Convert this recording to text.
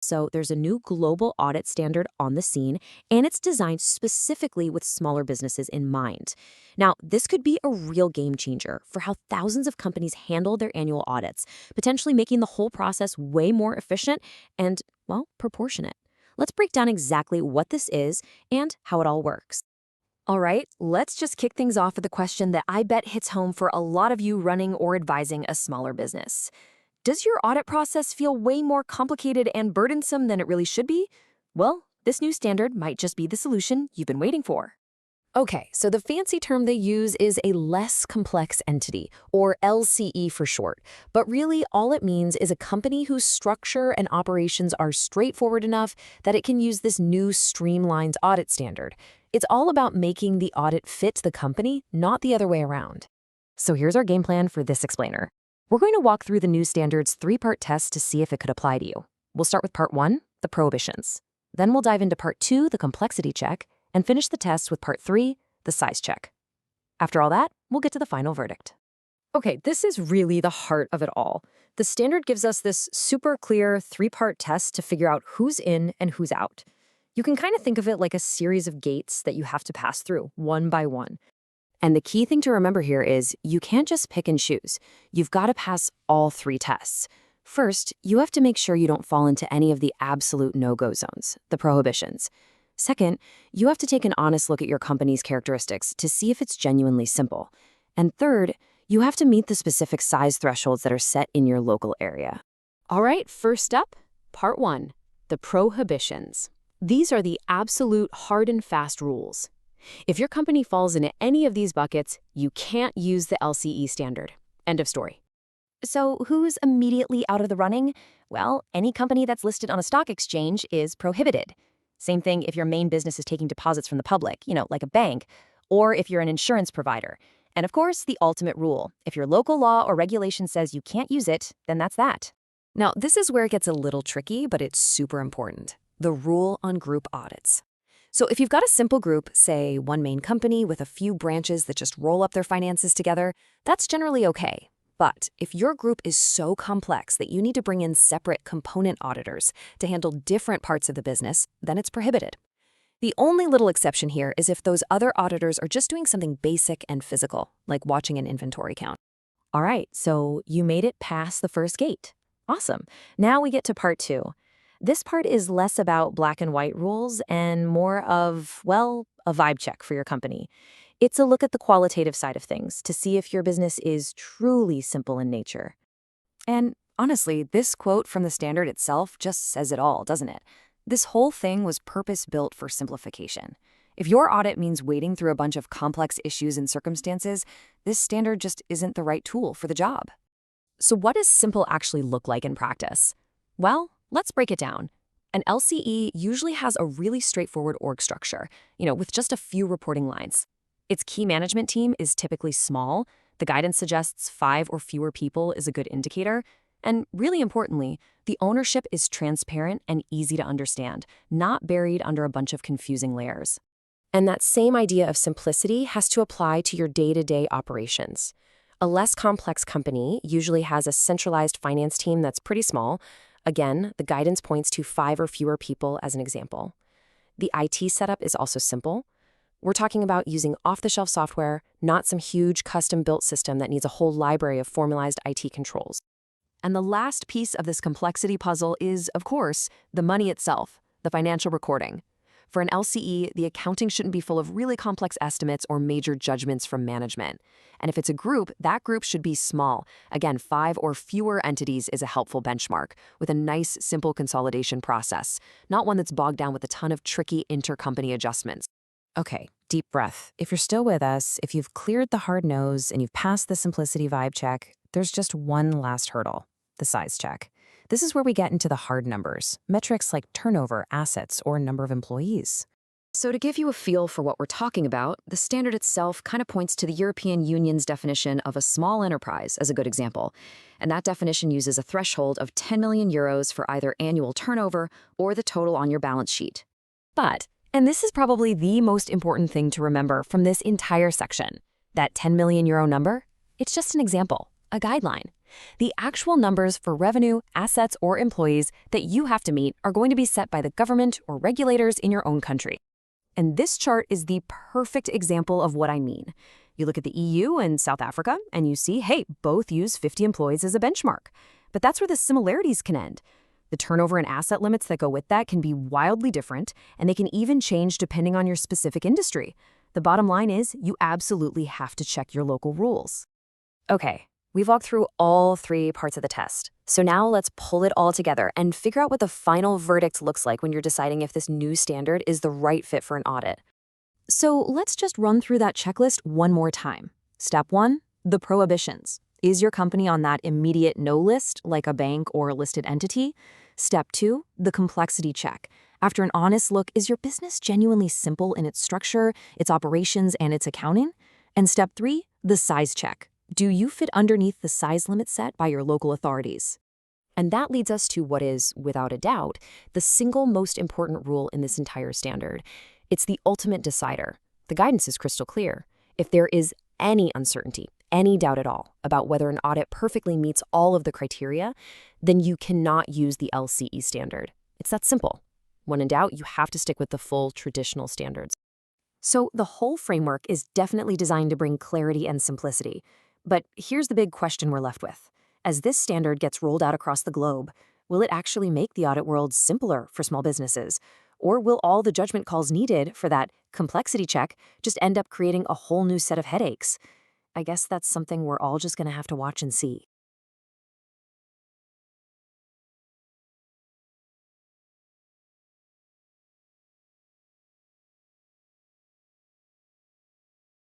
So there's a new global audit standard on the scene, and it's designed specifically with smaller businesses in mind. Now, this could be a real game changer for how thousands of companies handle their annual audits, potentially making the whole process way more efficient and, well, proportionate. Let's break down exactly what this is and how it all works. All right, let's just kick things off with a question that I bet hits home for a lot of you running or advising a smaller business. Does your audit process feel way more complicated and burdensome than it really should be? Well, this new standard might just be the solution you've been waiting for. Okay, so the fancy term they use is a less complex entity, or LCE for short. But really, all it means is a company whose structure and operations are straightforward enough that it can use this new streamlined audit standard. It's all about making the audit fit the company, not the other way around. So here's our game plan for this explainer. We're going to walk through the new standard's three-part test to see if it could apply to you. We'll start with part 1, the prohibitions. Then we'll dive into part 2, the complexity check, and finish the test with part 3, the size check. After all that, we'll get to the final verdict. Okay, this is really the heart of it all. The standard gives us this super clear 3-part test to figure out who's in and who's out. You can kind of think of it like a series of gates that you have to pass through, one by one. And the key thing to remember here is you can't just pick and choose. You've got to pass all 3 tests. First, you have to make sure you don't fall into any of the absolute no-go zones, the prohibitions. Second, you have to take an honest look at your company's characteristics to see if it's genuinely simple. And third, you have to meet the specific size thresholds that are set in your local area. All right, first up, part 1, the prohibitions. These are the absolute hard and fast rules. If your company falls into any of these buckets, you can't use the LCE standard. End of story. So who's immediately out of the running? Well, any company that's listed on a stock exchange is prohibited. Same thing if your main business is taking deposits from the public, like a bank, or if you're an insurance provider. And of course, the ultimate rule. If your local law or regulation says you can't use it, then that's that. Now, this is where it gets a little tricky, but it's super important. The rule on group audits. So if you've got a simple group, say one main company with a few branches that just roll up their finances together, that's generally okay. But if your group is so complex that you need to bring in separate component auditors to handle different parts of the business, then it's prohibited. The only little exception here is if those other auditors are just doing something basic and physical, like watching an inventory count. All right, so you made it past the first gate. Awesome. Now we get to part 2. This part is less about black and white rules and more of, well, a vibe check for your company. It's a look at the qualitative side of things to see if your business is truly simple in nature. And honestly, this quote from the standard itself just says it all, doesn't it? This whole thing was purpose-built for simplification. If your audit means wading through a bunch of complex issues and circumstances, this standard just isn't the right tool for the job. So what does simple actually look like in practice? Well, let's break it down. An LCE usually has a really straightforward org structure, with just a few reporting lines. Its key management team is typically small. The guidance suggests 5 or fewer people is a good indicator. And really importantly, the ownership is transparent and easy to understand, not buried under a bunch of confusing layers. And that same idea of simplicity has to apply to your day-to-day operations. A less complex company usually has a centralized finance team that's pretty small. Again, the guidance points to 5 or fewer people as an example. The IT setup is also simple. We're talking about using off-the-shelf software, not some huge custom-built system that needs a whole library of formalized IT controls. And the last piece of this complexity puzzle is, of course, the money itself, the financial recording. For an LCE, the accounting shouldn't be full of really complex estimates or major judgments from management. And if it's a group, that group should be small. Again, 5 or fewer entities is a helpful benchmark, with a nice, simple consolidation process, not one that's bogged down with a ton of tricky intercompany adjustments. Okay, deep breath. If you're still with us, if you've cleared the hard nose and you've passed the simplicity vibe check, there's just one last hurdle, the size check. This is where we get into the hard numbers, metrics like turnover, assets, or number of employees. So to give you a feel for what we're talking about, the standard itself kind of points to the European Union's definition of a small enterprise as a good example. And that definition uses a threshold of 10 million euros for either annual turnover or the total on your balance sheet. But, and this is probably the most important thing to remember from this entire section, that 10 million euro number, it's just an example, a guideline. The actual numbers for revenue, assets, or employees that you have to meet are going to be set by the government or regulators in your own country. And this chart is the perfect example of what I mean. You look at the EU and South Africa, and you see, hey, both use 50 employees as a benchmark. But that's where the similarities can end. The turnover and asset limits that go with that can be wildly different, and they can even change depending on your specific industry. The bottom line is, you absolutely have to check your local rules. Okay, we've walked through all three parts of the test. So now let's pull it all together and figure out what the final verdict looks like when you're deciding if this new standard is the right fit for an audit. So let's just run through that checklist one more time. Step 1, the prohibitions. Is your company on that immediate no list, like a bank or a listed entity? Step 2, the complexity check. After an honest look, is your business genuinely simple in its structure, its operations, and its accounting? And step 3, the size check. Do you fit underneath the size limit set by your local authorities? And that leads us to what is, without a doubt, the single most important rule in this entire standard. It's the ultimate decider. The guidance is crystal clear. If there is any uncertainty, any doubt at all about whether an audit perfectly meets all of the criteria, then you cannot use the LCE standard. It's that simple. When in doubt, you have to stick with the full traditional standards. So the whole framework is definitely designed to bring clarity and simplicity. But here's the big question we're left with. As this standard gets rolled out across the globe, will it actually make the audit world simpler for small businesses? Or will all the judgment calls needed for that complexity check just end up creating a whole new set of headaches? I guess that's something we're all just going to have to watch and see.